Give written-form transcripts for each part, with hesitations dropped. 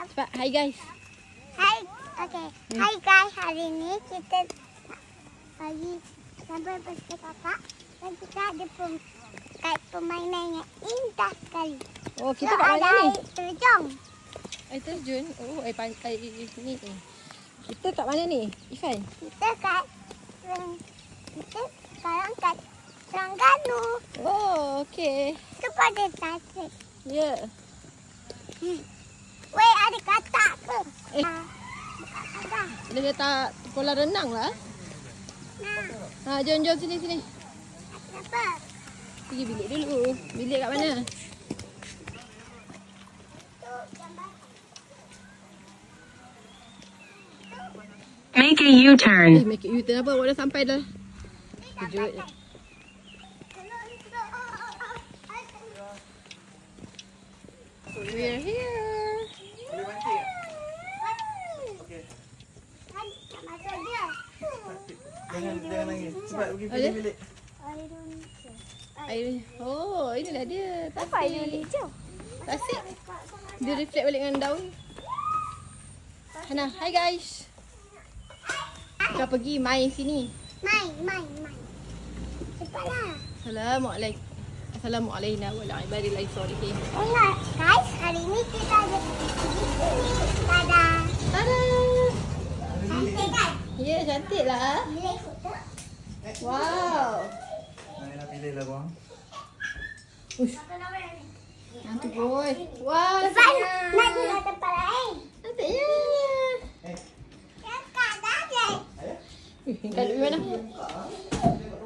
Cepat, hi guys. Hai, okey. Hai guys, hari ni kita bagi sampai bersama kakak dan kita ada permainan yang indah sekali. Oh, kita kat mana ni? Air terjun. Air terjun. Oh, air ni. Kita kat mana ni, Ifan? Kita sekarang kat Terengganu. Oh, okey. Itu pada tasik. Ya. Weh, ada katak ke? Ada. Dia letak kolam renang lah. Nah, Jom sini. kenapa? Pergi bilik dulu. Bilik kat mana? Make a U-turn. Make it U-turn apa? Awak dah sampai dah. Kejut. We are here. Boleh mancing tak? Okey. Masuk dia. Jangan nangis. Cepat pergi Ada? bilik. Air. Oh, inilah dia. Apa air hijau? Tasik. Dia reflect balik dengan daun. Hana, hi guys. Kita pergi main sini. Main. Cepatlah. Assalamualaikum warahmatullahi wabarakatuh. Ingat guys, hari ni kita ada pergi sini. Dadah. Tada. Cantik kan? Ya, cantik lah. Boleh foto? Wow. Nak pilih lah bang. Ush, cantik boy. Wow, Lepas sayang. nak juga tempat lain. Cantiknya. Kakak dah ada. Kat duduk mana?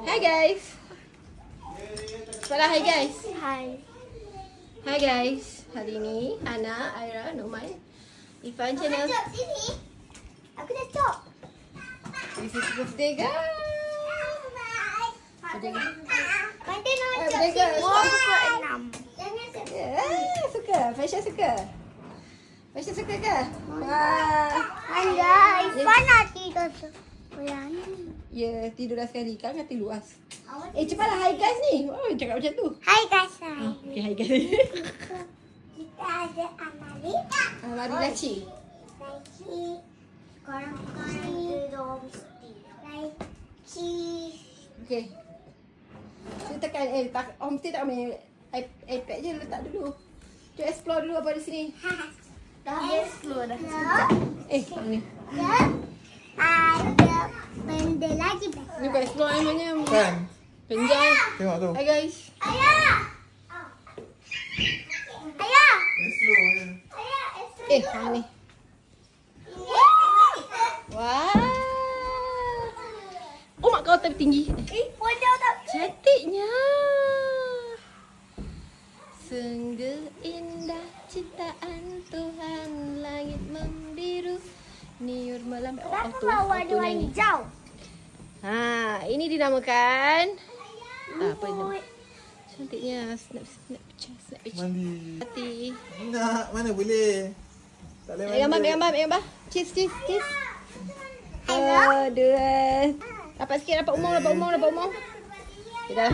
Hi guys. Cepatlah hi guys. Hi guys. Hari ni Ana, Aira, Numan, Ifan channel. Cok sini. Aku dah cok. This is birthday guys. Nanti nak cok berjaga. sini. Pukul 6. Jangan cok. Suka. Fashion suka. Fashion suka ke? Wah. Anda, Ifan nak tidur tu. Berani. Ya, tidur dah sekali. Kau mati luas. Cepatlah hi guys ni. Oh, cakap macam tu. Hai guys, hai. Okay, hi guys. Kita ada Amalika. Mari laci. Laci. Korang-korang laci. Okay. Kita tekan Mesti tak main iPad je letak dulu. Jom explore dulu apa di sini. Dah explore dah. Ni. Ada benda lagi. Ni bukan explore namanya. Kan? Penjai. Tengok tu. Hi guys. Ayah. Ayah. Slow je. Ayah, Ni. Wah. Oh mak kau tapi tinggi. pojok tak. Cantiknya. Sungguh indah ciptaan Tuhan, langit membiru, niur melambai. Kenapa bawa warna hijau? Ini dinamakan apa ini? Cantiknya snap picture. Mandi. Hati. Nak, mana boleh. Tak boleh mandi. Ambil gambar. Cheese. Hello. Dua. Dapat sikit, dapat umum. Okay, dah.